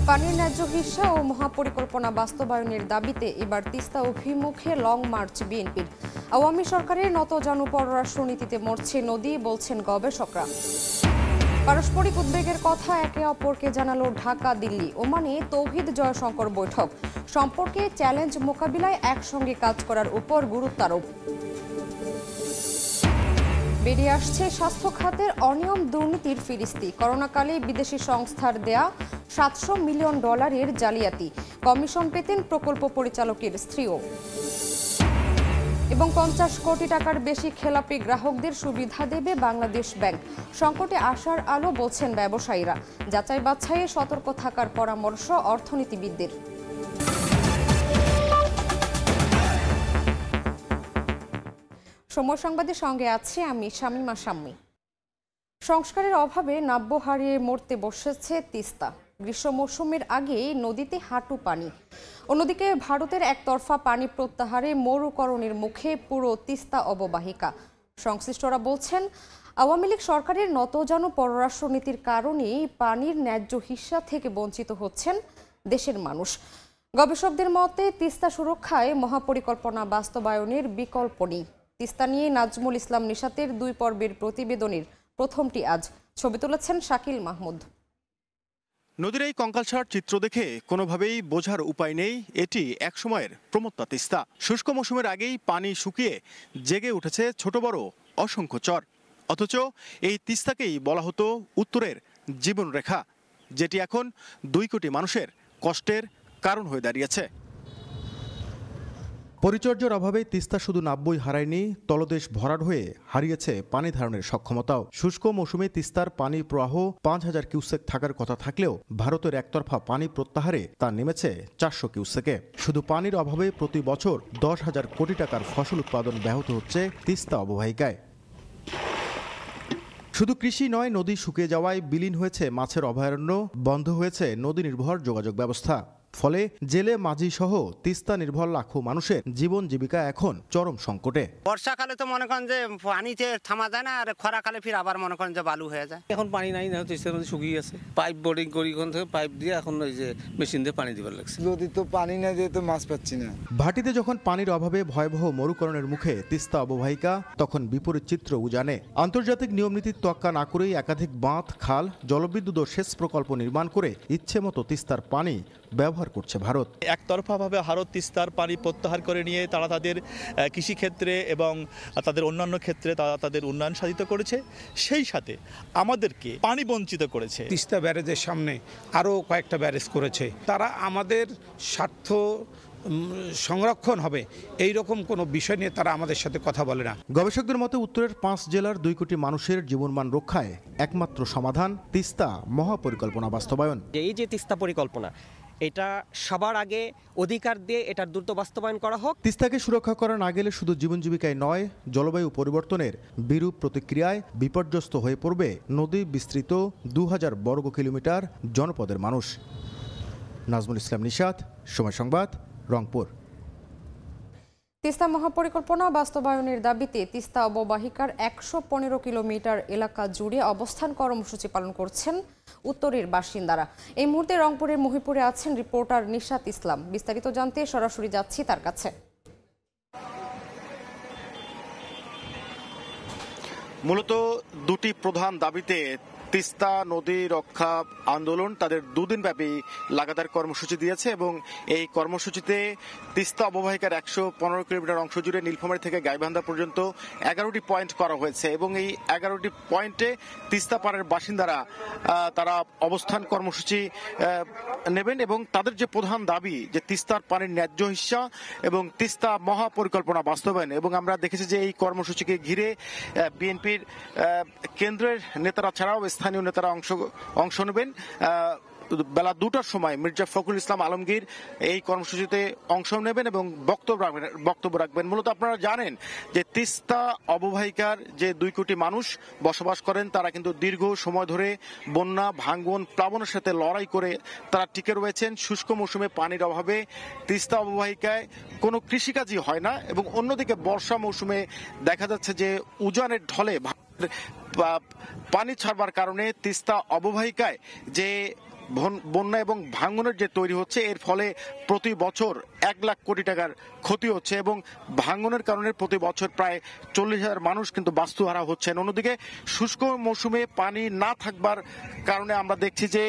পানির ন্যায্য হিস্যা ও মহাপরিকল্পনা বাস্তবায়নের দাবিতে এবার তিস্তা অভিমুখে লং মার্চ বিএনপির। আওয়ামী সরকারের নতজানু পররাষ্ট্রনীতিতে মরছে নদী, বলছেন গবেষকরা। পারস্পরিক উদ্বেগের কথা একে অপরকে জানালো ঢাকা দিল্লি। ওমানে তৌহিদ জয়শঙ্কর বৈঠক। সম্পর্কে চ্যালেঞ্জ মোকাবিলায় একসঙ্গে কাজ করার উপর গুরুত্ব আরোপ। বেরিয়ে আসছে স্বাস্থ্য খাতের অনিয়ম দুর্নীতির ফিরিস্তি। করোনাকালে বিদেশি সংস্থার দেয়া $700 মিলিয়ন জালিয়াতি। কমিশন পেতেন প্রকল্প পরিচালকের স্ত্রীও। এবং 50 কোটি টাকার বেশি খেলাপি গ্রাহকদের সুবিধা দেবে বাংলাদেশ ব্যাংক। সংকটে আসার আলো, বলছেন ব্যবসায়ীরা। যাচাই বাছাইয়ে সতর্ক থাকার পরামর্শ অর্থনীতিবিদদের। সময় সংবাদের সঙ্গে আছি আমি শামীমা শাম্মী। সংস্কারের অভাবে নাব্য হারিয়ে মরতে বসেছে তিস্তা। গ্রীষ্ম মৌসুমের আগে নদীতে হাঁটু পানি। অন্যদিকে ভারতের একতরফা পানি প্রত্যাহারে মরুকরণের মুখে পুরো তিস্তা অববাহিকা। সংশ্লিষ্টরা বলছেন, আওয়ামী লীগ সরকারের নতজানু পররাষ্ট্রনীতির কারণেই পানির ন্যায্য হিস্যা থেকে বঞ্চিত হচ্ছেন দেশের মানুষ। গবেষকদের মতে তিস্তা সুরক্ষায় মহাপরিকল্পনা বাস্তবায়নের বিকল্প নেই। তিস্তা নিয়ে নাজমুল ইসলাম নিশাতের 2 পর্বের প্রতিবেদনের প্রথমটি আজ। ছবি তুলেছেন শাকিল মাহমুদ। নদীর এই কঙ্কালসার চিত্র দেখে কোনোভাবেই বোঝার উপায় নেই এটি একসময়ের প্রমত্তা তিস্তা। শুষ্ক মৌসুমের আগেই পানি শুকিয়ে জেগে উঠেছে ছোট বড় অসংখ্য চর। অথচ এই তিস্তাকেই বলা হতো উত্তরের জীবনরেখা, যেটি এখন 2 কোটি মানুষের কষ্টের কারণ হয়ে দাঁড়িয়েছে। পরিচর্যার অভাবে তিস্তা শুধু নাব্যই হারায়নি, তলদেশ ভরাট হয়ে হারিয়েছে পানি ধারণের সক্ষমতাও। শুষ্ক মৌসুমে তিস্তার পানি প্রবাহ 5000 কিউসেক থাকার কথা থাকলেও ভারতের একতরফা পানি প্রত্যাহারে তা নেমেছে 400 কিউসেকে। শুধু পানির অভাবে প্রতি বছর 10,000 কোটি টাকার ফসল উৎপাদন ব্যাহত হচ্ছে তিস্তা অববাহিকায়। শুধু কৃষি নয়, নদী শুকিয়ে যাওয়ায় বিলীন হয়েছে মাছের অভয়ারণ্য, বন্ধ হয়েছে নদী নির্ভর যোগাযোগ ব্যবস্থা। ফলে জেলে মাঝি সহ তিস্তা নির্ভর লাখো মানুষের জীবন জীবিকা এখন চরম সংকটে। বর্ষাকালে তো মনে করেন যে পানিতে থামা যায় না, আর খরাকালে ফির আবার মনে করেন যে বালু হয়ে যায়। এখন পানি নাই না, তিস্তা নদী শুকিয়ে গেছে। পাইপ বোর্ডিং করি কোন থেকে পাইপ দিয়ে এখন ওই যে মেশিন দিয়ে পানি দিবার লাগছে। নদী তো পানি না দিয়ে তো মাছ পাচ্ছি না। ভাটিতে যখন পানির অভাবে ভয়াবহ মরুকরণের মুখে তিস্তা অববাহিকা, তখন বিপরীত চিত্র উজানে। আন্তর্জাতিক নিয়মনীতির তোয়াক্কা না করেই একাধিক বাঁধ, খাল, জলবিদ্যুৎ ও সেচ প্রকল্প নির্মাণ করে ইচ্ছে মতো তিস্তার পানি ব্যবহার করছে ভারত। একতরফাভাবে ভারত তিস্তার পানি প্রত্যাহার করে নিয়ে তারা তাদের কৃষিক্ষেত্রে এবং তাদের অন্যান্য ক্ষেত্রে তারা তাদের উন্নয়ন সাধিত করেছে, সেই সাথে আমাদেরকে পানি বঞ্চিত করেছে। তিস্তা ব্যারেজের সামনে আরও কয়েকটা ব্যারেজ করেছে। তারা আমাদের স্বার্থ সংরক্ষণ হবে এই রকম কোনো বিষয় নিয়ে তারা আমাদের সাথে কথা বলে না। গবেষকদের মতে উত্তরের 5 জেলার 2 কোটি মানুষের জীবনমান রক্ষায় একমাত্র সমাধান তিস্তা মহাপরিকল্পনা বাস্তবায়ন। এই যে তিস্তা পরিকল্পনা, এটা সবার আগে অধিকার দিয়ে এটার দ্রুত বাস্তবায়ন করা হোক। তিস্তাকে সুরক্ষা করা না গেলে শুধু জীবন জীবিকায় নয়, জলবায়ু পরিবর্তনের বিরূপ প্রতিক্রিয়ায় বিপর্যস্ত হয়ে পড়বে নদী বিস্তৃত 2000 বর্গ কিলোমিটার জনপদের মানুষ। নাজমুল ইসলাম নিশাত, সময় সংবাদ, রংপুর। তিস্তা মহাপরিকল্পনা বাস্তবায়নের দাবিতে তিস্তা অববাহিকার 115 কিলোমিটার এলাকা জুড়ে অবস্থান কর্মসূচি পালন করছেন উত্তরের বাসিন্দারা। এই মুহূর্তে রংপুরের মহিপুরে আছেন রিপোর্টার নিশাত ইসলাম। বিস্তারিত জানতে সরাসরি যাচ্ছি তার কাছে। মূলত 2টি প্রধান দাবিতে তিস্তা নদী রক্ষা আন্দোলন তাদের 2 দিন ব্যাপী লাগাতার কর্মসূচি দিয়েছে এবং এই কর্মসূচিতে তিস্তা অববাহিকার 115 কিলোমিটার অংশ জুড়ে নীলফামারী থেকে গাইবান্ধা পর্যন্ত 11টি পয়েন্ট করা হয়েছে এবং এই 11টি পয়েন্টে তিস্তা পাড়ের বাসিন্দারা তারা অবস্থান কর্মসূচি নেবেন এবং তাদের যে প্রধান দাবি যে তিস্তার পানির ন্যায্য হিস্যা এবং তিস্তা মহাপরিকল্পনা বাস্তবায়ন। এবং আমরা দেখেছি যে এই কর্মসূচিকে ঘিরে বিএনপির কেন্দ্রের নেতারা ছাড়াও স্থানীয় নেতারা অংশ নেবেন। বেলা 2টার সময় মির্জা ফখরুল ইসলাম আলমগীর এই কর্মসূচিতে অংশ নেবেন এবং বক্তব্য রাখবেন। মূলত আপনারা জানেন যে তিস্তা অববাহিকার যে 2 কোটি মানুষ বসবাস করেন, তারা কিন্তু দীর্ঘ সময় ধরে বন্যা, ভাঙ্গন, প্লাবনের সাথে লড়াই করে তারা টিকে রয়েছেন। শুষ্ক মৌসুমে পানির অভাবে তিস্তা অববাহিকায় কোনো কৃষিকাজই হয় না এবং অন্যদিকে বর্ষা মৌসুমে দেখা যাচ্ছে যে উজানের ঢলে পানি ছাড়বার কারণে তিস্তা অববাহিকায় যে বন্যা এবং ভাঙনের যে তৈরি হচ্ছে, এর ফলে প্রতি বছর 1 লাখ কোটি টাকার ক্ষতি হচ্ছে এবং ভাঙনের কারণে প্রতি বছর প্রায় 40,000 মানুষ কিন্তু বাস্তুহারা হচ্ছেন। অন্যদিকে শুষ্ক মৌসুমে পানি না থাকবার কারণে আমরা দেখছি যে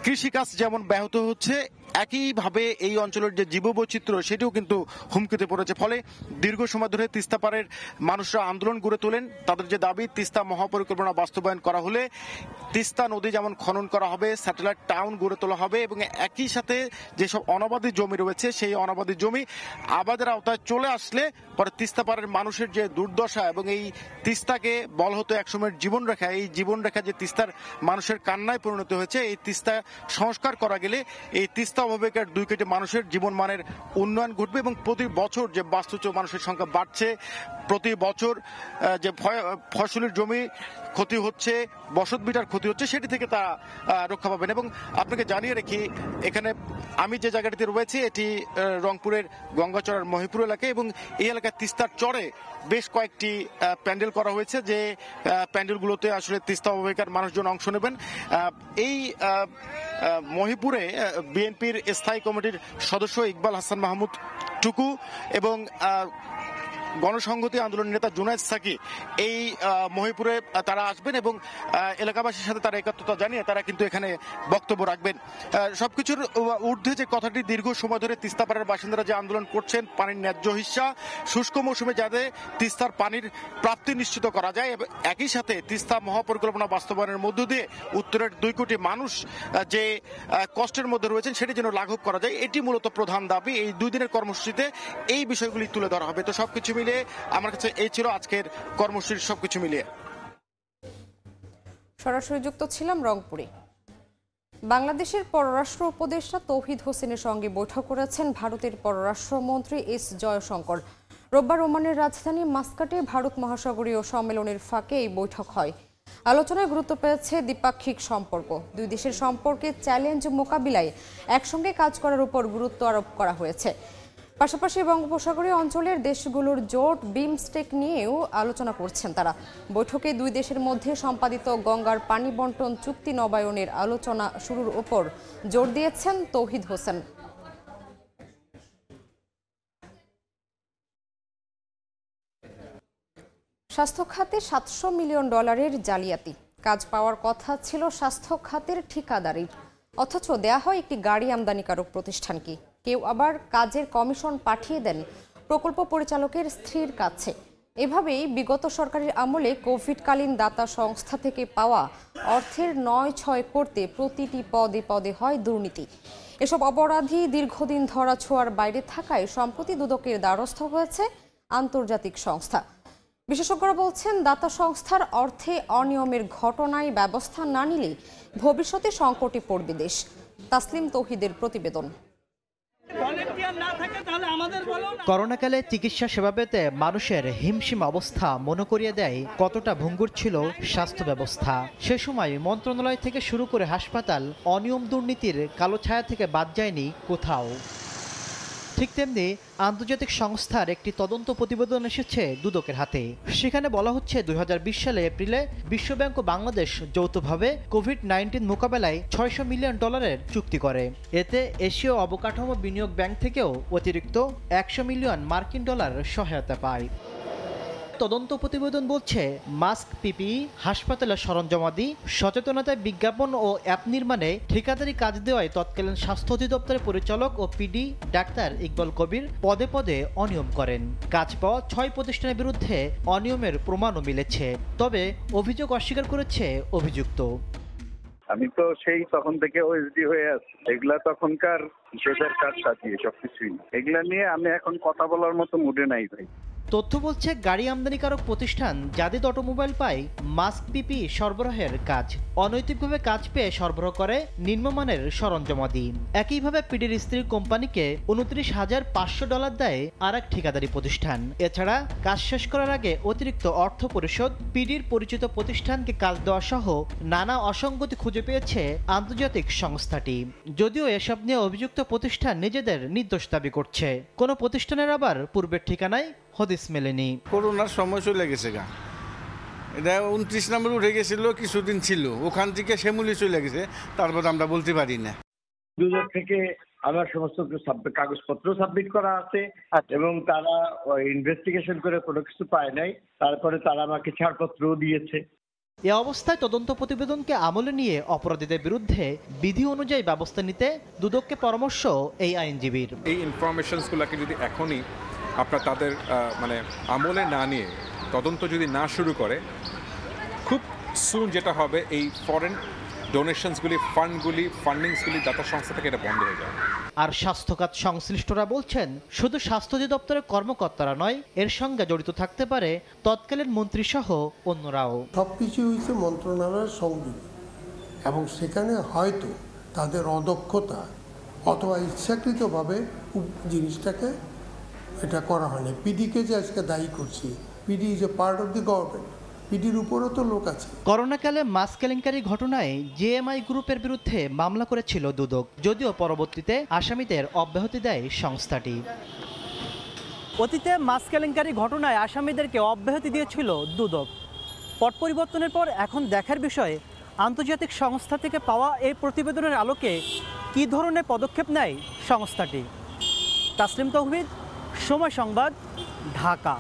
কৃষিকাজ যেমন ব্যাহত হচ্ছে, একইভাবে এই অঞ্চলের যে জীববৈচিত্র্য সেটিও কিন্তু হুমকিতে পড়েছে। ফলে দীর্ঘ সময় ধরে তিস্তা পাড়ের মানুষরা আন্দোলন গড়ে তোলেন। তাদের যে দাবি, তিস্তা মহাপরিকল্পনা বাস্তবায়ন করা হলে তিস্তা নদী যেমন খনন করা হবে, স্যাটেলাইট টাউন গড়ে তোলা হবে এবং একই সাথে যেসব অনাবাদি জমি রয়েছে সেই অনাবাদি জমি আবাদের আওতায় চলে আসলে পরে তিস্তা পাড়ের মানুষের যে দুর্দশা এবং এই তিস্তাকে বলা হতো একসময়ের জীবনরেখা, এই জীবনরেখা যে তিস্তার মানুষের কান্নায় পরিণত হয়েছে, এই তিস্তা সংস্কার করা গেলে এই তিস্তা অববাহিকার 2 কোটি মানুষের জীবনমানের উন্নয়ন ঘটবে এবং প্রতি বছর যে বাস্তুচ্যুত মানুষের সংখ্যা বাড়ছে, প্রতি বছর যে ফসলের জমি ক্ষতি হচ্ছে, বসতভিটার ক্ষতি হচ্ছে, সেটি থেকে তারা রক্ষা পাবেন। এবং আপনাকে জানিয়ে রাখি, এখানে আমি যে জায়গাটিতে রয়েছি এটি রংপুরের গঙ্গাচড়ার মহিপুর এলাকায় এবং এই এলাকায় তিস্তার চরে বেশ কয়েকটি প্যান্ডেল করা হয়েছে, যে প্যান্ডেলগুলোতে আসলে তিস্তা অববাহিকার মানুষজন অংশ নেবেন। এই মহিপুরে বিএনপির স্থায়ী কমিটির সদস্য ইকবাল হাসান মাহমুদ টুকু এবং গণসংহতি আন্দোলনের নেতা জুনায়েদ সাকি এই মহিপুরে তারা আসবেন এবং এলাকাবাসীর সাথে তারা একাত্মতা জানিয়ে তারা কিন্তু এখানে বক্তব্য রাখবেন। সবকিছুর ঊর্ধ্বে যে কথাটি, দীর্ঘ সময় ধরে তিস্তা পাড়ের বাসিন্দারা যে আন্দোলন করছেন, পানির ন্যায্য হিস্যা, শুষ্ক মৌসুমে যাতে তিস্তার পানির প্রাপ্তি নিশ্চিত করা যায় এবং একই সাথে তিস্তা মহাপরিকল্পনা বাস্তবায়নের মধ্য দিয়ে উত্তরের 2 কোটি মানুষ যে কষ্টের মধ্যে রয়েছেন সেটি যেন লাঘব করা যায়, এটি মূলত প্রধান দাবি। এই 2 দিনের কর্মসূচিতে এই বিষয়গুলি তুলে ধরা হবে। তো সবকিছু মিলিয়ে আমার কাছে এই ছিল আজকের কর্মসূচির সবকিছু মিলিয়ে। সরাসরি যুক্ত ছিলাম রংপুরে। বাংলাদেশের পররাষ্ট্র উপদেষ্টা তৌহিদ হোসেনের সঙ্গে বৈঠক করেছেন ভারতের পররাষ্ট্রমন্ত্রী এস জয়শঙ্কর। রোববার ওমানের রাজধানী মাস্কাটে ভারত মহাসাগরীয় সম্মেলনের ফাঁকে এই বৈঠক হয়। আলোচনায় গুরুত্ব পেয়েছে দ্বিপাক্ষিক সম্পর্ক। 2 দেশের সম্পর্কে চ্যালেঞ্জ মোকাবিলায় একসঙ্গে কাজ করার উপর গুরুত্ব আরোপ করা হয়েছে। পাশাপাশি বঙ্গোপসাগরীয় অঞ্চলের দেশগুলোর জোট বিমস্টেক নিয়েও আলোচনা করছেন তারা। বৈঠকে 2 দেশের মধ্যে সম্পাদিত গঙ্গার পানি বন্টন চুক্তি নবায়নের আলোচনা শুরুর উপর জোর দিয়েছেন তৌহিদ হোসেন। স্বাস্থ্য খাতে $700 মিলিয়ন জালিয়াতি। কাজ পাওয়ার কথা ছিল স্বাস্থ্য খাতের ঠিকাদারির, অথচ দেয়া হয় একটি গাড়ি আমদানিকারক প্রতিষ্ঠানকে। কেউ আবার কাজের কমিশন পাঠিয়ে দেন প্রকল্প পরিচালকের স্ত্রীর কাছে। এভাবেই বিগত সরকারের আমলে কোভিডকালীন দাতা সংস্থা থেকে পাওয়া অর্থের 9-6 করতে প্রতিটি পদে পদে হয় দুর্নীতি। এসব অপরাধী দীর্ঘদিন ধরাছোঁয়ার বাইরে থাকায় সম্প্রতি দুদকের দ্বারস্থ হয়েছে আন্তর্জাতিক সংস্থা। বিশেষজ্ঞরা বলছেন, দাতা সংস্থার অর্থে অনিয়মের ঘটনায় ব্যবস্থা না নিলে ভবিষ্যতে সংকটে পড়বে দেশ। তাসলিম তৌহিদের প্রতিবেদন। করোনাকালে চিকিৎসা সেবা পেতে মানুষের হিমশিম অবস্থা মনে করিয়ে দেয় কতটা ভঙ্গুর ছিল স্বাস্থ্য ব্যবস্থা। সে সময় মন্ত্রণালয় থেকে শুরু করে হাসপাতাল অনিয়ম দুর্নীতির কালো ছায়া থেকে বাদ যায়নি কোথাও। ঠিক তেমনি আন্তর্জাতিক সংস্থার একটি তদন্ত প্রতিবেদন এসেছে দুদকের হাতে। সেখানে বলা হচ্ছে 2020 সালে এপ্রিলে বিশ্বব্যাংক ও বাংলাদেশ যৌথভাবে কোভিড-19 মোকাবেলায় $600 মিলিয়ন চুক্তি করে। এতে এশীয় অবকাঠামো বিনিয়োগ ব্যাংক থেকেও অতিরিক্ত $100 মিলিয়ন সহায়তা পায়। তদন্ত প্রতিবেদন বলছে, মাস্ক, পিপিই, হাসপাতালের সরঞ্জামাদি, সচেতনতা বিজ্ঞাপন ও অ্যাপ নির্মাণে ঠিকাদারি কাজ দেওয়ায় তৎকালীন স্বাস্থ্য অধিদপ্তরের পরিচালক ও পিডি ডাক্তার ইকবাল কবির পদে পদে অনিয়ম করেন। কাজ পাওয়া 6 প্রতিষ্ঠানের বিরুদ্ধে অনিয়মের প্রমাণও মিলেছে। তবে অভিযোগ অস্বীকার করেছে অভিযুক্ত। আমি তো সেই তখন থেকে ওএসডি হয়ে আছি, এগুলা তখনকার হিসেবের কাজ সাজিয়ে সবকিছুই। এগুলা নিয়ে আমি এখন কথা বলার মতো মুডে নাই ভাই। তথ্য বলছে, গাড়ি আমদানিকারক প্রতিষ্ঠান জাদিদ অটোমোবাইল পায় মাস্ক, পিপি সরবরাহের কাজ। অনৈতিকভাবে কাজ পেয়ে সরবরাহ করে নিম্নমানের সরঞ্জামাদি। একইভাবে পিডির স্ত্রীর কোম্পানিকে $29,500 দেয় আর এক ঠিকাদারি প্রতিষ্ঠান। এছাড়া কাজ শেষ করার আগে অতিরিক্ত অর্থ পরিশোধ, পিডির পরিচিত প্রতিষ্ঠানকে কাজ দেওয়া সহ নানা অসঙ্গতি খুঁজে পেয়েছে আন্তর্জাতিক সংস্থাটি। যদিও এসব নিয়ে অভিযুক্ত প্রতিষ্ঠান নিজেদের নির্দোষ দাবি করছে। কোনো প্রতিষ্ঠানের আবার পূর্বের ঠিকানায় হদিস মেলেনি। করোনার সময় চলে গেছে গা, এটা 29 নম্বর উঠে গেছিল, কিছুদিন ছিল, ওখান থেকে শ্যামলী চলে গেছে, তারপর আমরা বলতে পারি না। দুদক থেকে আমার সমস্ত কাগজপত্র সাবমিট করা আছে এবং তারা ইনভেস্টিগেশন করে কোনো কিছু পায় নাই, তারপরে তারা আমাকে ছাড়পত্রও দিয়েছে। এ অবস্থায় তদন্ত প্রতিবেদনকে আমলে নিয়ে অপরাধীদের বিরুদ্ধে বিধি অনুযায়ী ব্যবস্থা নিতে দুদককে পরামর্শ এই আইনজীবীর। এই ইনফরমেশনসগুলোকে যদি এখনই আপনার তাদের মানে আমলে না নিয়ে তদন্ত যদি না শুরু করে, খুব সুন যেটা হবে এই ফরেন ডোনেশনসগুলি, ফান্ডিংসগুলি দাতা সংস্থা থেকে এটা বন্ধ হয়ে যাবে। আর স্বাস্থ্যখাত সংশ্লিষ্টরা বলছেন, শুধু স্বাস্থ্য অধিদপ্তরের কর্মকর্তারা নয়, এর সঙ্গে জড়িত থাকতে পারে তৎকালীন মন্ত্রীসহ অন্যরাও। সবকিছু হয়েছে মন্ত্রণালয়ের সংযোগে, এবং সেখানে হয়তো তাদের অদক্ষতা অথবা ইচ্ছাকৃতভাবে জিনিসটাকে এটা করা হয়নি। পিডিকে যে আজকে দায়ী করছি, PD is a part of the government, পিডির উপরও তো লোক আছে। করোনাকালে মাস্ক কেলেঙ্কারি ঘটনায় জেএমআই গ্রুপের বিরুদ্ধে মামলা করেছিল দুদক, যদিও পরবর্তীতে আসামিদের অব্যাহতি দেয় সংস্থাটি। অতীতে মাস্ক কেলেঙ্কারি ঘটনায় আসামিদেরকে অব্যাহতি দিয়েছিল দুদক। পট পরিবর্তনের পর এখন দেখার বিষয়, আন্তর্জাতিক সংস্থা থেকে পাওয়া এই প্রতিবেদনের আলোকে কী ধরনের পদক্ষেপ নেয় সংস্থাটি। তাসলিম তৌহিদ, সময় সংবাদ, ঢাকা।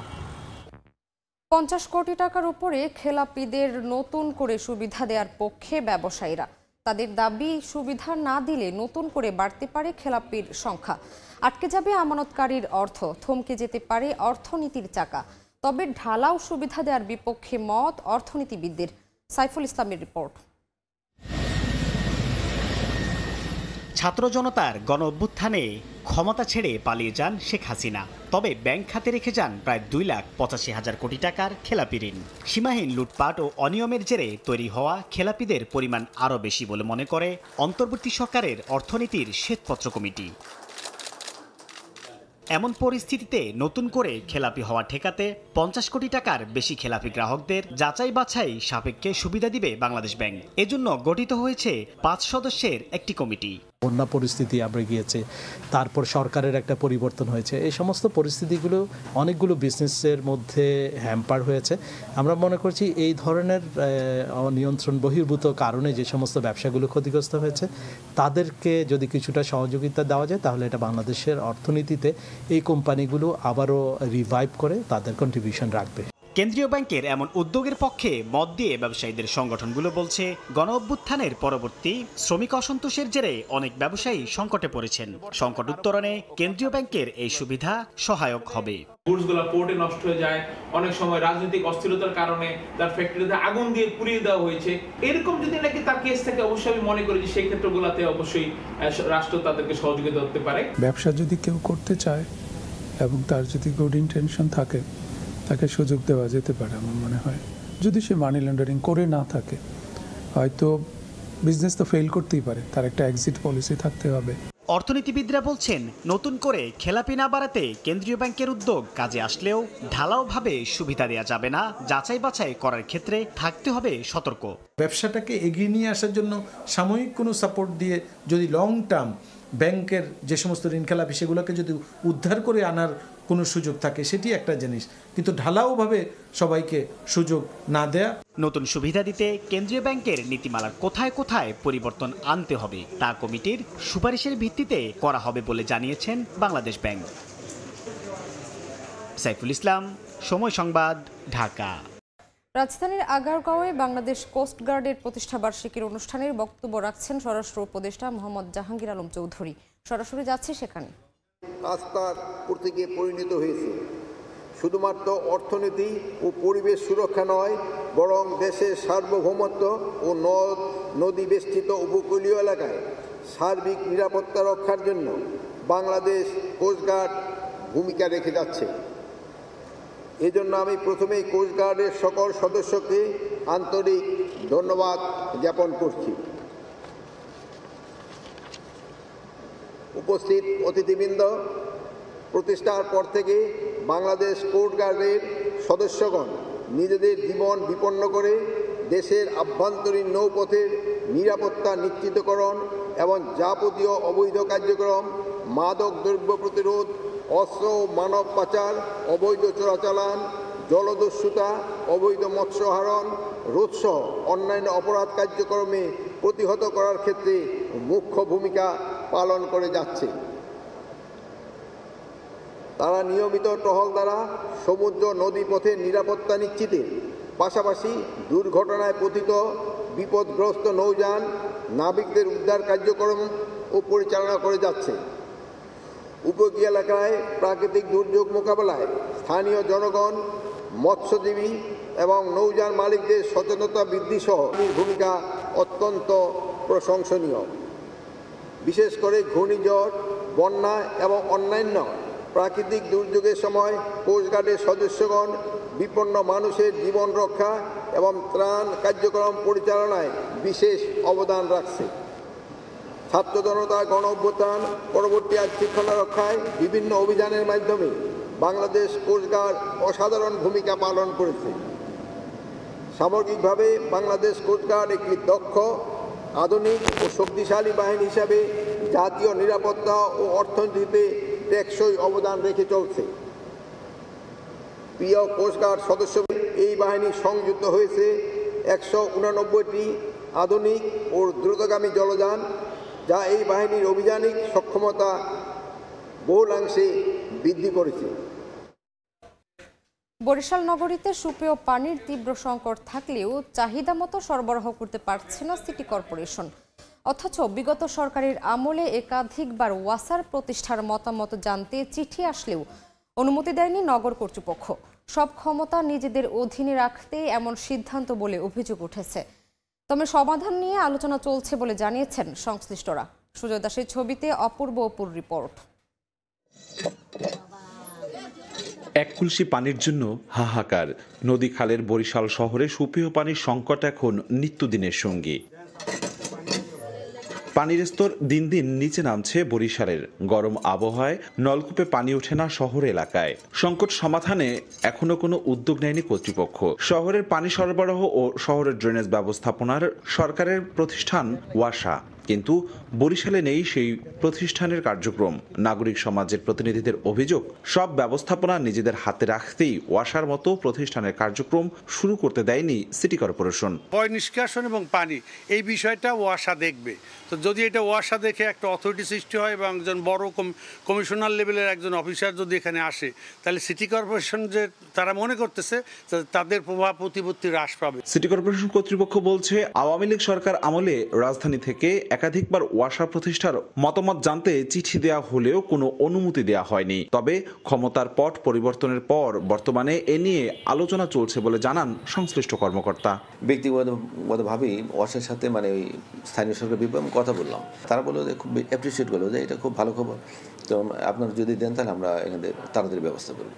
50 কোটি টাকার উপরে খেলাপিদের নতুন করে সুবিধা দেওয়ার পক্ষে ব্যবসায়ীরা। তাদের দাবি, সুবিধা না দিলে নতুন করে বাড়তে পারে খেলাপির সংখ্যা, আটকে যাবে আমানতকারীর অর্থ, থমকে যেতে পারে অর্থনীতির চাকা। তবে ঢালাও সুবিধা দেওয়ার বিপক্ষে মত অর্থনীতিবিদদের। সাইফুল ইসলামের রিপোর্ট। ছাত্র জনতার গণ অভ্যুত্থানে ক্ষমতা ছেড়ে পালিয়ে যান শেখ হাসিনা, তবে ব্যাংক খাতে রেখে যান প্রায় 2,85,000 কোটি টাকার খেলাপি ঋণ। সীমাহীন লুটপাট ও অনিয়মের জেরে তৈরি হওয়া খেলাপিদের পরিমাণ আরও বেশি বলে মনে করে অন্তর্বর্তী সরকারের অর্থনীতির শ্বেতপত্র কমিটি। এমন পরিস্থিতিতে নতুন করে খেলাপি হওয়া ঠেকাতে 50 কোটি টাকার বেশি খেলাপি গ্রাহকদের যাচাই বাছাই সাপেক্ষে সুবিধা দিবে বাংলাদেশ ব্যাংক। এজন্য গঠিত হয়েছে 5 সদস্যের একটি কমিটি। বন্যা পরিস্থিতি আমরা গিয়েছে, তারপর সরকারের একটা পরিবর্তন হয়েছে, এই সমস্ত পরিস্থিতিগুলো অনেকগুলো বিজনেসের মধ্যে হ্যাম্পার হয়েছে। আমরা মনে করছি এই ধরনের নিয়ন্ত্রণ বহির্ভূত কারণে যে সমস্ত ব্যবসাগুলো ক্ষতিগ্রস্ত হয়েছে, তাদেরকে যদি কিছুটা সহযোগিতা দেওয়া যায়, তাহলে এটা বাংলাদেশের অর্থনীতিতে এই কোম্পানিগুলো আবারও রিভাইভ করে তাদের কন্ট্রিবিউশন রাখবে। কেন্দ্রীয় ব্যাংকের এমন উদ্যোগের পক্ষে মত দিয়ে ব্যবসায়ীদের সংগঠনগুলো বলছে, গণ অভ্যুত্থানের পরবর্তী শ্রমিক অসন্তোষের জেরে অনেক ব্যবসায়ী সংকটে পড়েছেন। সংকট উত্তরণে কেন্দ্রীয় ব্যাংকের এই সুবিধা সহায়ক হবে। গুডসগুলো পোর্টে নষ্ট হয়ে যায়, অনেক সময় রাজনৈতিক অস্থিরতার কারণে তার ফ্যাক্টরিতে আগুন দিয়ে পুড়িয়ে দেওয়া হয়েছে। এরকম যদি নাকি তার কেস থাকে, অবশ্যই আমি মনে করি যে সেই ক্ষেত্রগুলোতে অবশ্যই রাষ্ট্র তাদেরকে সহযোগিতা করতে পারে। ব্যবসা যদি কেউ করতে চায় এবং তার যদি গুড ইন্টেনশন থাকে, তাকে সুযোগ দেওয়া যেতে পারে আমার মনে হয়। যদি সে মানি লন্ডারিং করে না থাকে, হয়তো বিজনেস তো ফেল করতেই পারে, তার একটা এক্সিট পলিসি থাকতে হবে। অর্থনীতিবিদরা বলছেন, নতুন করে খেলাপি না বাড়াতে কেন্দ্রীয় ব্যাংকের উদ্যোগ কাজে আসলেও ঢালাওভাবে সুবিধা দেওয়া যাবে না, যাচাই বাছাই করার ক্ষেত্রে থাকতে হবে সতর্ক। ব্যবসাটাকে এগিয়ে নিয়ে আসার জন্য সাময়িক কোনো সাপোর্ট দিয়ে যদি লং টার্ম ব্যাংকের যে সমস্ত ঋণ খেলাপি সেগুলোকে যদি উদ্ধার করে আনার কোনো সুযোগ থাকে, সেটি একটা জিনিস, কিন্তু ঢালাওভাবে সবাইকে সুযোগ না দেয়া। নতুন সুবিধা দিতে কেন্দ্রীয় ব্যাংকের নীতিমালার কোথায় কোথায় পরিবর্তন আনতে হবে তা কমিটির সুপারিশের ভিত্তিতে করা হবে বলে জানিয়েছেন বাংলাদেশ ব্যাংক। সাইফুল ইসলাম, সময় সংবাদ, ঢাকা। রাজধানীর আগারগাঁওয়ে বাংলাদেশ কোস্টগার্ডের প্রতিষ্ঠাবার্ষিকীর অনুষ্ঠানের বক্তব্য রাখছেন স্বরাষ্ট্র উপদেষ্টা মোহাম্মদ জাহাঙ্গীর আলম চৌধুরী। সরাসরি যাচ্ছে সেখানে। আস্থার প্রতীকে পরিণত হয়েছে। শুধুমাত্র অর্থনীতি ও পরিবেশ সুরক্ষা নয়, বরং দেশের সার্বভৌমত্ব ও নদ নদী বেষ্টিত উপকূলীয় এলাকায় সার্বিক নিরাপত্তা রক্ষার জন্য বাংলাদেশ কোস্টগার্ড ভূমিকা রেখে যাচ্ছে। এজন্য আমি প্রথমেই কোস্টগার্ডের সকল সদস্যকে আন্তরিক ধন্যবাদ জ্ঞাপন করছি। উপস্থিত অতিথিবৃন্দ, প্রতিষ্ঠার পর থেকে বাংলাদেশ কোস্টগার্ডের সদস্যগণ নিজেদের জীবন বিপন্ন করে দেশের আভ্যন্তরীণ নৌপথের নিরাপত্তা নিশ্চিতকরণ এবং যাবতীয় অবৈধ কার্যক্রম, মাদক দ্রব্য প্রতিরোধ, অস্ত্র ও মানব পাচার, অবৈধ চোরাচালান, জলদস্যুতা, অবৈধ মৎস্য আহরণ রোধসহ অন্যান্য অপরাধ কার্যক্রমে প্রতিহত করার ক্ষেত্রে মুখ্য ভূমিকা পালন করে যাচ্ছে। তারা নিয়মিত টহল দ্বারা সমুদ্র নদীপথের নিরাপত্তা নিশ্চিতে পাশাপাশি দুর্ঘটনায় পতিত বিপদগ্রস্ত নৌযান নাবিকদের উদ্ধার কার্যক্রম ও পরিচালনা করে যাচ্ছে। উপকূলীয় এলাকায় প্রাকৃতিক দুর্যোগ মোকাবেলায় স্থানীয় জনগণ, মৎস্যজীবী এবং নৌযান মালিকদের সচেতনতা বৃদ্ধি সহ ভূমিকা অত্যন্ত প্রশংসনীয়। বিশেষ করে ঘূর্ণিঝড়, বন্যা এবং অন্যান্য প্রাকৃতিক দুর্যোগের সময় কোস্টগার্ডের সদস্যগণ বিপন্ন মানুষের জীবন রক্ষা এবং ত্রাণ কার্যক্রম পরিচালনায় বিশেষ অবদান রাখছে। ছাত্র জনতা গণ অভ্যুত্থান পরবর্তী আইনশৃঙ্খলা রক্ষায় বিভিন্ন অভিযানের মাধ্যমে বাংলাদেশ কোস্টগার্ড অসাধারণ ভূমিকা পালন করেছে। সামগ্রিকভাবে বাংলাদেশ কোস্টগার্ড একটি দক্ষ, আধুনিক ও শক্তিশালী বাহিনী হিসাবে জাতীয় নিরাপত্তা ও অর্থনীতিতে টেকসই অবদান রেখে চলছে। প্রিয় কোস্টগার্ড সদস্য, এই বাহিনী সংযুক্ত হয়েছে 189টি আধুনিক ও দ্রুতগামী জলযান, যা এই বাহিনীর অভিযানিক সক্ষমতা বহুলাংশে বৃদ্ধি করেছে। বরিশাল নগরীতে সুপেয় পানির তীব্র সংকট থাকলেও চাহিদা মতো সরবরাহ করতে পারছে না সিটি কর্পোরেশন। অথচ বিগত সরকারের আমলে একাধিকবার ওয়াসার প্রতিষ্ঠার মতামত জানতে চিঠি আসলেও অনুমতি দেয়নি নগর কর্তৃপক্ষ। সব ক্ষমতা নিজেদের অধীনে রাখতে এমন সিদ্ধান্ত বলে অভিযোগ উঠেছে। তবে সমাধান নিয়ে আলোচনা চলছে বলে জানিয়েছেন সংশ্লিষ্টরা। সুজয় দাসের ছবিতে অপূর্ব অপুর রিপোর্ট। এক কলসি পানির জন্য হাহাকার। নদী খালের বরিশাল শহরে সুপেয় পানির সংকট এখন নিত্যদিনের সঙ্গী। পানির স্তর দিন দিন নিচে নামছে বরিশালের। গরম আবহাওয়ায় নলকূপে পানি ওঠে না শহর এলাকায়। সংকট সমাধানে এখনো কোনো উদ্যোগ নেয়নি কর্তৃপক্ষ। শহরের পানি সরবরাহ ও শহরের ড্রেনেজ ব্যবস্থাপনার সরকারের প্রতিষ্ঠান ওয়াসা, কিন্তু বরিশালে নেই সেই প্রতিষ্ঠানের কার্যক্রম। নাগরিক সমাজের প্রতিনিধিদের অভিযোগ, সব ব্যবস্থাপনা নিজেদের হাতে রাখতেই ওয়াসার মতো প্রতিষ্ঠানের কার্যক্রম শুরু করতে দেয়নি সিটি কর্পোরেশন। পয় নিষ্কাশন এবং পানি, এই বিষয়টা ওয়াসা দেখবে। তো যদি এটা ওয়াসা দেখে একটা অথরিটি সৃষ্টি হয় এবং একজন বড় কমিশনার লেভেলের একজন অফিসার যদি এখানে আসে, তাহলে সিটি কর্পোরেশন যে তারা মনে করতেছে তাদের প্রভাব প্রতিপত্তি হ্রাস পাবে। সিটি কর্পোরেশন কর্তৃপক্ষ বলছে, আওয়ামী লীগ সরকার আমলে রাজধানী থেকে একাধিকবার ওয়াসা প্রতিষ্ঠার মতামত জানতে চিঠি দেওয়া হলেও কোনো অনুমতি দেওয়া হয়নি। তবে ক্ষমতার পট পরিবর্তনের পর বর্তমানে এ নিয়ে আলোচনা চলছে বলে জানান সংশ্লিষ্ট কর্মকর্তা। ব্যক্তিগতভাবেই ওয়াসার সাথে ওই স্থানীয় সরকার বিভাগ কথা বললাম, তারা বললো যে খুব অ্যাপ্রিসিয়েট করলো যে এটা খুব ভালো খবর, তো আপনারা যদি দেন তাহলে আমরা এখানে তাড়াতাড়ি ব্যবস্থা করব।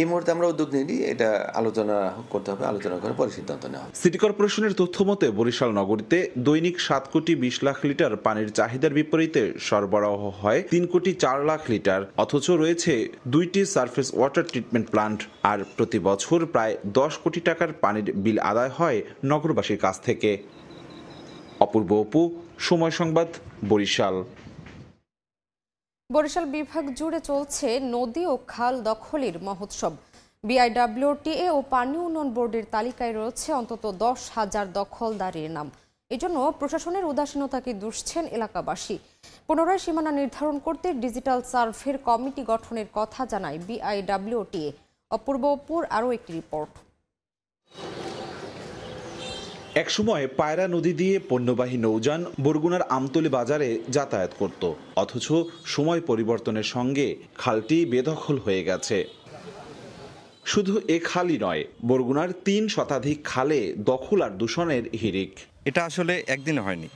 এই মুহূর্তে আমরা উদ্যোগ নিইনি, এটা আলোচনা করতে হবে, আলোচনা করে পরে সিদ্ধান্ত নেওয়া হবে। সিটি কর্পোরেশনের তথ্য মতে বরিশাল নগরীতে দৈনিক 7 কোটি 20 লাখ লিটার পানির চাহিদার বিপরীতে সরবরাহ হয় 3 কোটি 4 লাখ লিটার। অথচ রয়েছে 2টি সারফেস ওয়াটার ট্রিটমেন্ট প্লান্ট, আর প্রতি বছর প্রায় 10 কোটি টাকার পানির বিল আদায় হয় নগরবাসীর কাছ থেকে। অপূর্ব অপু, সময় সংবাদ, বরিশাল। বরিশাল বিভাগ জুড়ে চলছে নদী ও খাল দখলের মহোৎসব। বিআইডব্লিউটিএ ও পানি উন্নয়ন বোর্ডের তালিকায় রয়েছে অন্তত 10,000 দখলদারের নাম। এজন্য প্রশাসনের উদাসীনতাকে দুষছেন এলাকাবাসী। পুনরায় সীমানা নির্ধারণ করতে ডিজিটাল সার্ভের কমিটি গঠনের কথা জানায় বিআইডব্লিউটিএ। অপূর্ব অপুর আরও একটি রিপোর্ট। একসময় পায়রা নদী দিয়ে পণ্যবাহী নৌযান বরগুনার আমতলী বাজারে যাতায়াত করত, অথচ সময় পরিবর্তনের সঙ্গে খালটি বেদখল হয়ে গেছে। শুধু এ খালই নয়, বরগুনার 3 শতাধিক খালে দখল আর দূষণের হিড়িক। এটা আসলে একদিনে হয়নি,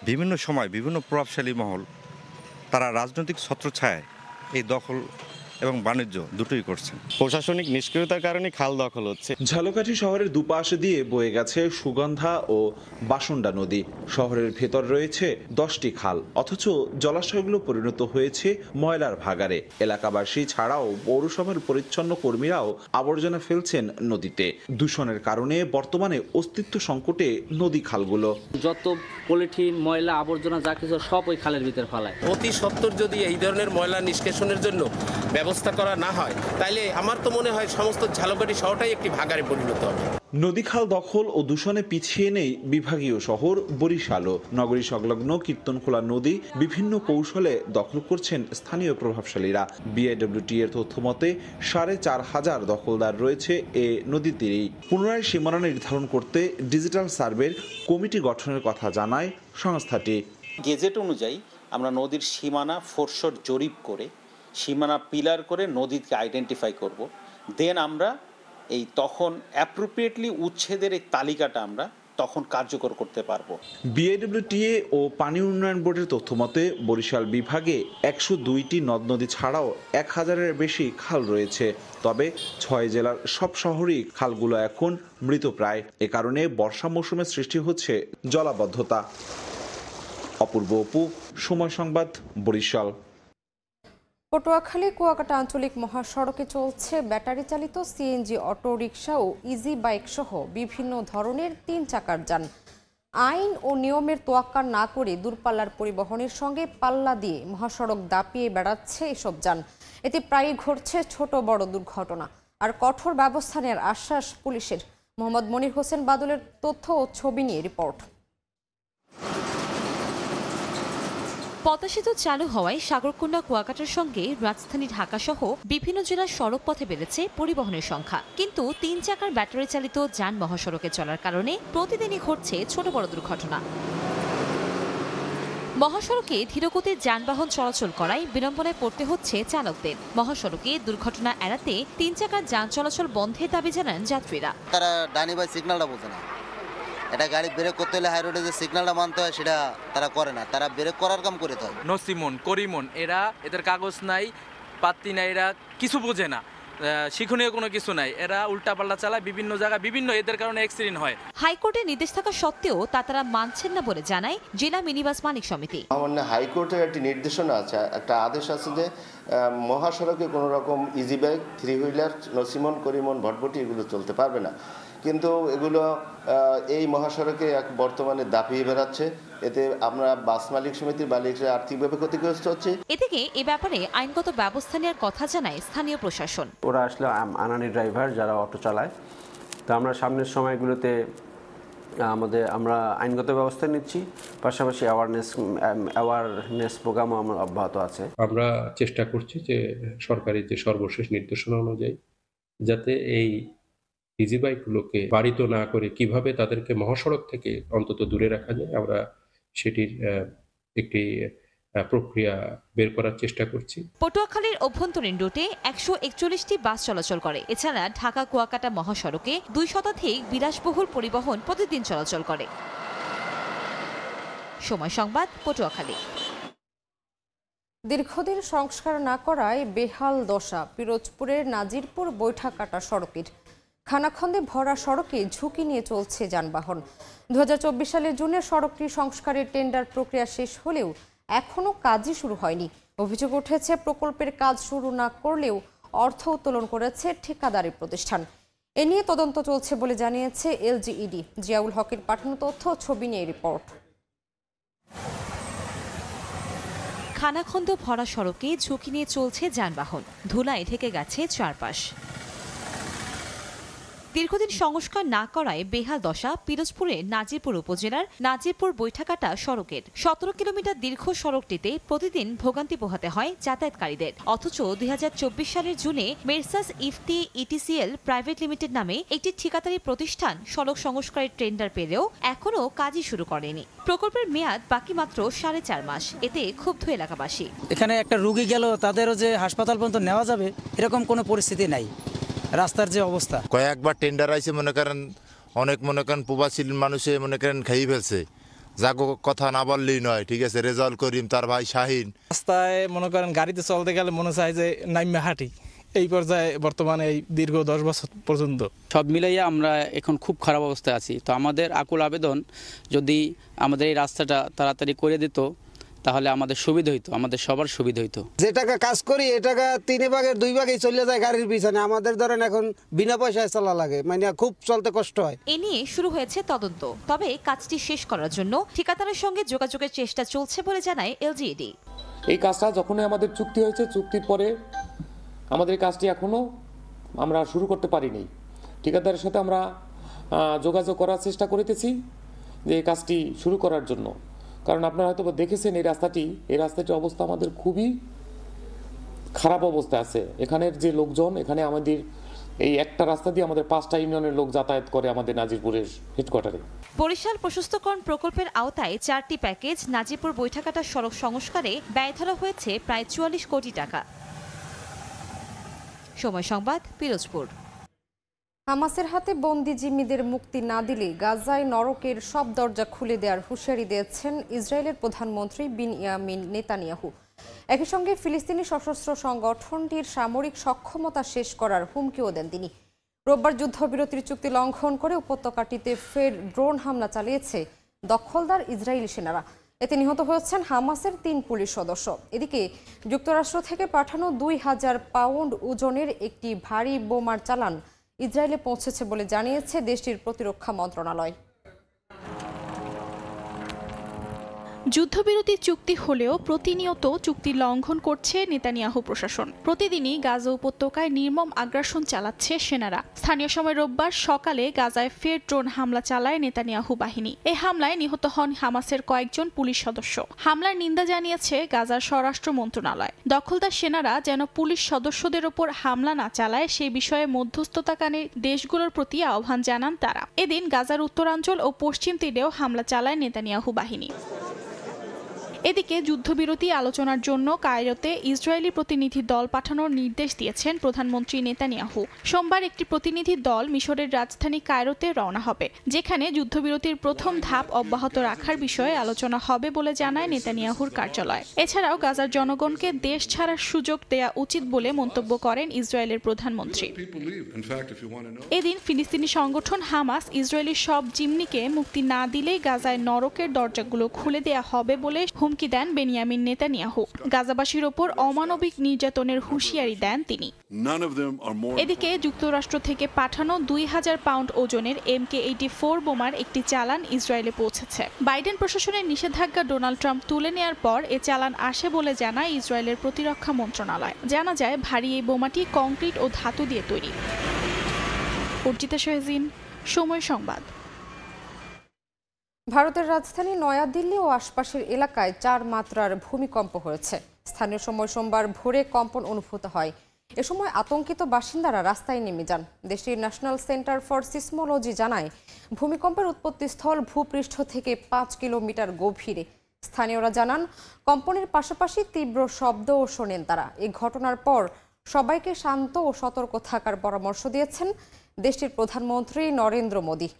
বিভিন্ন সময় বিভিন্ন প্রভাবশালী মহল তারা রাজনৈতিক ছত্রছায়ায় এই দখল এবং বাণিজ্য দুটোই করছে। প্রশাসনিক নিষ্ক্রিয়তার কারণে খাল দখল হচ্ছে। ঝালকাঠি শহরের দুপাশ দিয়ে বয়ে গেছে সুগন্ধা ও বাসন্ডা নদী। শহরের ভেতর রয়েছে 10টি খাল, অথচ জলাশয়গুলো পরিণত হয়েছে ময়লার ভাগাড়ে। এলাকাবাসী ছাড়াও পৌরসভার পরিচ্ছন্ন কর্মীরাও আবর্জনা ফেলছেন নদীতে। দূষণের কারণে বর্তমানে অস্তিত্ব সংকটে নদী খালগুলো। যত পলিথিন, ময়লা, আবর্জনা যা কিছু সব ওই খালের ভিতর ফেলায়। অতি সত্বর যদি এই ধরনের ময়লা নিষ্কাশনের জন্য ব্যবস্থা করা না হয় তাইলে আমার তো মনে হয় সমস্ত ঝালকাঠি শহরটাই একটি ভাগাড়ে পরিণত হবে। নদী খাল দখল ও দূষণে পিছিয়ে নেই বিভাগীয় শহর বরিশালও। নগরী সংলগ্ন কীর্তনখোলা নদী বিভিন্ন কৌশলে দখল করছেন স্থানীয় প্রভাবশালীরা। বিআইডব্লিউটি এর তথ্য মতে ৪,৫০০ দখলদার রয়েছে এ নদীর তীরেই। পুনরায় সীমানা নির্ধারণ করতে ডিজিটাল সার্ভের কমিটি গঠনের কথা জানায় সংস্থাটি। গেজেট অনুযায়ী আমরা নদীর সীমানা ফোরশট জরিপ করে সীমানা পিলার করে নদীকে আইডেন্টিফাই করব, দেন আমরা এই তখন অ্যাপ্রোপ্রিয়েটলি উচ্ছেদের এই তালিকাটা আমরা তখন কার্যকর করতে পারবো। বিআইডব্লিউটিএ ও পানি উন্নয়ন বোর্ডের তথ্য মতে বরিশাল বিভাগে ১০২টি নদ নদী ছাড়াও ১,০০০-এর বেশি খাল রয়েছে। তবে ৬ জেলার সব শহরেই খালগুলো এখন মৃতপ্রায়। এ কারণে বর্ষা মৌসুমে সৃষ্টি হচ্ছে জলাবদ্ধতা। অপূর্ব অপু, সময় সংবাদ, বরিশাল। পটুয়াখালী কুয়াকাটা আঞ্চলিক মহাসড়কে চলছে ব্যাটারি চালিত সিএনজি অটো রিকশা ও ইজি বাইক সহ বিভিন্ন ধরনের ৩ চাকার যান। আইন ও নিয়মের তোয়াক্কা না করে দূরপাল্লার পরিবহনের সঙ্গে পাল্লা দিয়ে মহাসড়ক দাপিয়ে বেড়াচ্ছে এসব যান। এতে প্রায়ই ঘটছে ছোট বড় দুর্ঘটনা। আর কঠোর ব্যবস্থা নেওয়ার আশ্বাস পুলিশের। মোহাম্মদ মনির হোসেন বাদলের তথ্য ও ছবি নিয়ে রিপোর্ট। পদ্মা সেতু চালু হওয়ায় সাগরকন্যা কুয়াকাটার সঙ্গে রাজধানী ঢাকা সহ বিভিন্ন জেলার সড়ক পথে বেড়েছে পরিবহনের সংখ্যা। কিন্তু ৩ চাকার ব্যাটারি চালিত যান মহাসড়কে চলার কারণে প্রতিদিনই ঘটছে ছোট বড় দুর্ঘটনা। মহাসড়কে ধীরগতির যানবাহন চলাচল করায় বিড়ম্বনায় পড়তে হচ্ছে চালকদের। মহাসড়কে দুর্ঘটনা এড়াতে ৩ চাকার যান চলাচল বন্ধের দাবি জানান যাত্রীরা। তারা ডানি বাই সিগন্যালটা বোঝে না, এটা গাড়ি ব্রেক করতে হলে হাই রোডে যে সিগন্যালটা মানতে হয় সেটা তারা করে না, তারা ব্রেক করার কাম করে থাকে। নসিমন করিমন এদের কাগজ নাই, পাত্তি নাই, এরা কিছু বোঝে না, শিক্ষণীয় কোনো কিছু নাই, এরা উল্টাপাল্টা চালায় বিভিন্ন জায়গায়, বিভিন্ন এদের কারণে অ্যাক্সিডেন্ট হয়। হাইকোর্টের নির্দেশ থাকা সত্ত্বেও তা তারা মানছেন না বলে জানায় জেলা মিনিবাস মালিক সমিতি। আমাদের হাইকোর্টের একটি নির্দেশনা আছে, একটা আদেশ আছে যে মহাসড়কে কোনো রকম ইজি বাইক, 3 হুইলার, নসিমন, করিমন, ভটভটি এগুলো চলতে পারবে না। কিন্তু এগুলো এই মহাসড়কে বর্তমানে দাপিয়ে বেড়াচ্ছে। এতে আমরা বাস মালিক সমিতির মালিকরা আর্থিকভাবে ক্ষতিগ্রস্ত হচ্ছে। এদিকে এ ব্যাপারে আইনগত ব্যবস্থা নেওয়ার কথা জানায় স্থানীয় প্রশাসন। ওরা আসলে আনানি ড্রাইভার যারা অটো চালায়, তো আমরা সামনের সময়গুলোতে আমরা আইনগত ব্যবস্থা নিচ্ছি, পাশাপাশি অ্যাওয়ারনেস প্রোগ্রামও আমার অব্যাহত আছে। আমরা চেষ্টা করছি যে সরকারি যে সর্বশেষ নির্দেশনা অনুযায়ী যাতে এই ইজি বাইকগুলোকে বাড়িত না করে কিভাবে তাদেরকে মহাসড়ক থেকে অন্তত দূরে রাখা যায়, আমরা সেটির একটি প্রক্রিয়া বের করার চেষ্টা করছি। পটুয়াখালীর অভ্যন্তরীণ রুটে ১৪১টি বাস চলাচল করে। এছাড়া ঢাকা কুয়াকাটা মহাসড়কে ২ শতাধিক বিলাসবহুল পরিবহন প্রতিদিন চলাচল করে। সময় সংবাদ, পটুয়াখালী। দীর্ঘদিন সংস্কার না করায় বেহাল দশা পিরোজপুরের নাজিরপুর বৈঠাকাটা সড়কের। খানাখন্দে ভরা সড়কে ঝুঁকি নিয়ে চলছে যানবাহন। ২০২৪ সালের জুনে সড়কটি সংস্কারের টেন্ডার প্রক্রিয়া শেষ হলেও এখনও কাজই শুরু হয়নি। অভিযোগ উঠেছে প্রকল্পের কাজ শুরু না করলেও অর্থ উত্তোলন করেছে ঠিকাদারি প্রতিষ্ঠান। এ নিয়ে তদন্ত চলছে বলে জানিয়েছে এলজিইডি। জিয়াউল হকের পাঠানো তথ্য, ছবি নিয়ে রিপোর্ট। খানাখন্দ ভরা সড়কে ঝুঁকি নিয়ে চলছে যানবাহন। ধুলায় ঢেকে গেছে চারপাশ। দীর্ঘদিন সংস্কার না করায় বেহাল দশা পিরোজপুরের নাজিরপুর উপজেলার নাজিরপুর বৈঠাকাটা সড়কের। ১৭ কিলোমিটার দীর্ঘ সড়কটিতে প্রতিদিন ভোগান্তি পোহাতে হয় যাতায়াতকারীদের। অথচ ২০২৪ সালের জুনে মেরসাস ইফতি ইটিসিএল প্রাইভেট লিমিটেড নামে একটি ঠিকাদারি প্রতিষ্ঠান সড়ক সংস্কারের টেন্ডার পেলেও এখনও কাজই শুরু করেনি। প্রকল্পের মেয়াদ বাকি মাত্র 4.5 মাস। এতে ক্ষুব্ধ এলাকাবাসী। এখানে একটা রোগী গেল, তাদেরও যে হাসপাতাল পর্যন্ত নেওয়া যাবে এরকম কোনো পরিস্থিতি নাই। রাস্তার যে অবস্থা, কয়েকবার টেন্ডার আইছে, মনে করেন অনেক প্রবাসী মানুষে খাইয়ে ফেলছে। যাগো কথা না বললেই নয়, ঠিক আছে। রেজাল্ট করিম, তার ভাই শাহিন। রাস্তায় মনে করেন গাড়িতে চলতে গেলে মনে চায় যে নাইমে হাঁটি। এই পর্যায়ে বর্তমানে এই দীর্ঘ 10 বছর পর্যন্ত সব মিলাইয়া আমরা এখন খুব খারাপ অবস্থায় আছি। তো আমাদের আকুল আবেদন, যদি আমাদের এই রাস্তাটা তাড়াতাড়ি করে দিত তাহলে আমাদের সুবিধা হইতো, আমাদের সবার সুবিধা হইতো। যে টাকা কাজ করি এ টাকা 3 ভাগের 2 ভাগই চলে যায় গাড়ির পিছনে। আমাদের ধরেন এখন বিনা পয়সায় চলা লাগে, মানে খুব চলতে কষ্ট হয়। এ নিয়ে শুরু হয়েছে তদন্ত। তবে কাজটি শেষ করার জন্য ঠিকাদারের সঙ্গে যোগাযোগের চেষ্টা চলছে বলে জানায় এলজিইডি। এই কাজটা যখনই আমাদের চুক্তি হয়েছে, চুক্তির পরে আমাদের এই কাজটি এখনও আমরা শুরু করতে পারিনি। ঠিকাদারের সাথে আমরা যোগাযোগ করার চেষ্টা করিতেছি যে এই কাজটি শুরু করার জন্য, কারণ আপনারা হয়তো দেখেছেন এই রাস্তাটির অবস্থা আমাদের খুবই খারাপ অবস্থা আছে। এখানের যে লোকজন, এখানে আমাদের এই একটা রাস্তা দিয়ে আমাদের 5টা ইউনিয়নের লোক যাতায়াত করে আমাদের নাজিরপুরের হেডকোয়ার্টারে। বরিশাল প্রশস্তকরণ প্রকল্পের আওতায় 4টি প্যাকেজ নাজিরপুর বৈঠাকাটা সড়ক সংস্কারে ব্যয় ধরা হয়েছে প্রায় 44 কোটি টাকা। সময় সংবাদ, পিরোজপুর। হামাসের হাতে বন্দি জিম্মিদের মুক্তি না দিলে গাজায় নরকের সব দরজা খুলে দেওয়ার হুঁশিয়ারি দিয়েছেন ইসরায়েলের প্রধানমন্ত্রী বিনয়ামিন নেতানিয়াহু। একই সঙ্গে ফিলিস্তিনি সশস্ত্র সংগঠনটির সামরিক সক্ষমতা শেষ করার হুমকিও দেন তিনি। রোববার যুদ্ধবিরতির চুক্তি লঙ্ঘন করে উপত্যকাটিতে ফের ড্রোন হামলা চালিয়েছে দখলদার ইসরায়েলি সেনারা। এতে নিহত হয়েছেন হামাসের 3 পুলিশ সদস্য। এদিকে যুক্তরাষ্ট্র থেকে পাঠানো 2000 পাউন্ড ওজনের একটি ভারী বোমার চালান ইসরায়েলে পৌঁছেছে বলে জানিয়েছে দেশটির প্রতিরক্ষা মন্ত্রণালয়। যুদ্ধবিরতি চুক্তি হলেও প্রতিনিয়ত চুক্তি লঙ্ঘন করছে নেতানিয়াহু প্রশাসন। প্রতিদিনই গাজা উপত্যকায় নির্মম আগ্রাসন চালাচ্ছে সেনারা। স্থানীয় সময় রোববার সকালে গাজায় ফের ড্রোন হামলা চালায় নেতানিয়াহু বাহিনী। এই হামলায় নিহত হন হামাসের কয়েকজন পুলিশ সদস্য। হামলার নিন্দা জানিয়েছে গাজার স্বরাষ্ট্র মন্ত্রণালয়। দখলদার সেনারা যেন পুলিশ সদস্যদের ওপর হামলা না চালায় সে বিষয়ে মধ্যস্থতাকারী দেশগুলোর প্রতি আহ্বান জানান তারা। এদিন গাজার উত্তরাঞ্চল ও পশ্চিম তীরেও হামলা চালায় নেতানিয়াহু বাহিনী। এদিকে যুদ্ধবিরতি আলোচনার জন্য কায়রোতে ইসরায়েলি প্রতিনিধি দল পাঠানোর নির্দেশ দিয়েছেন প্রধানমন্ত্রী নেতানিয়াহু। সোমবার একটি প্রতিনিধি দল মিশরের রাজধানী কায়রোতে রওনা হবে, যেখানে যুদ্ধবিরতির প্রথম ধাপ অব্যাহত রাখার বিষয়ে আলোচনা হবে বলে জানায় নেতানিয়াহুর কার্যালয়। এছাড়াও গাজার জনগণকে দেশ ছাড়ার সুযোগ দেয়া উচিত বলে মন্তব্য করেন ইসরায়েলের প্রধানমন্ত্রী। এদিন ফিলিস্তিনি সংগঠন হামাস ইসরায়েলি সব জিম্মিকে মুক্তি না দিলেই গাজায় নরকের দরজাগুলো খুলে দেয়া হবে বলে হুমকি দেন বেনিয়ামিন নেতানিয়াহু। গাজাবাসীর ওপর অমানবিক নির্যাতনের হুঁশিয়ারি দেন তিনি। এদিকে যুক্তরাষ্ট্র থেকে পাঠানো 2000 পাউন্ড ওজনের MK-84 বোমার একটি চালান ইসরায়েলে পৌঁছেছে। বাইডেন প্রশাসনের নিষেধাজ্ঞা ডোনাল্ড ট্রাম্প তুলে নেওয়ার পর এ চালান আসে বলে জানায় ইসরায়েলের প্রতিরক্ষা মন্ত্রণালয়। জানা যায় ভারী এই বোমাটি কংক্রিট ও ধাতু দিয়ে তৈরি। অর্জিতা শাহজিন, সময় সংবাদ। ভারতের রাজধানী নয়াদিল্লি ও আশপাশের এলাকায় 4 মাত্রার ভূমিকম্প হয়েছে। স্থানীয় সময় সোমবার ভোরে কম্পন অনুভূত হয়। এ সময় আতঙ্কিত বাসিন্দারা রাস্তায় নেমে যান। দেশটির ন্যাশনাল সেন্টার ফর সিসমোলজি জানায়, ভূমিকম্পের উৎপত্তিস্থল ভূপৃষ্ঠ থেকে 5 কিলোমিটার গভীরে। স্থানীয়রা জানান, কম্পনের পাশাপাশি তীব্র শব্দও শোনেন তারা। এই ঘটনার পর সবাইকে শান্ত ও সতর্ক থাকার পরামর্শ দিয়েছেন দেশটির প্রধানমন্ত্রী নরেন্দ্র মোদী।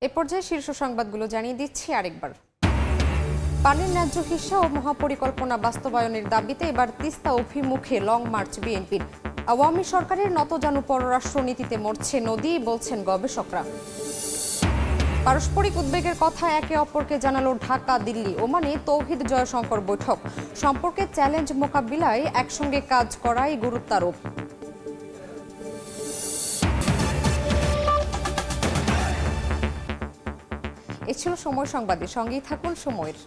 এ পর্যায়ে শীর্ষ সংবাদগুলো জানিয়ে দিচ্ছি আরেকবার। পানির ন্যায্য হিস্যা ও মহাপরিকল্পনা বাস্তবায়নের দাবিতে এবার তিস্তা অভিমুখে লং মার্চ বিএনপির। আওয়ামী সরকারের নতজানু পররাষ্ট্র নীতিতে মরছে নদী, বলছেন গবেষকরা। পারস্পরিক উদ্বেগের কথা একে অপরকে জানালো ঢাকা, দিল্লি, ওমানে তৌহিদ জয়শঙ্কর বৈঠক। সম্পর্কে চ্যালেঞ্জ মোকাবিলায় একসঙ্গে কাজ করাই গুরুত্বারোপ। এ ছিল সময় সংবাদের, সঙ্গেই থাকুন সময়ের।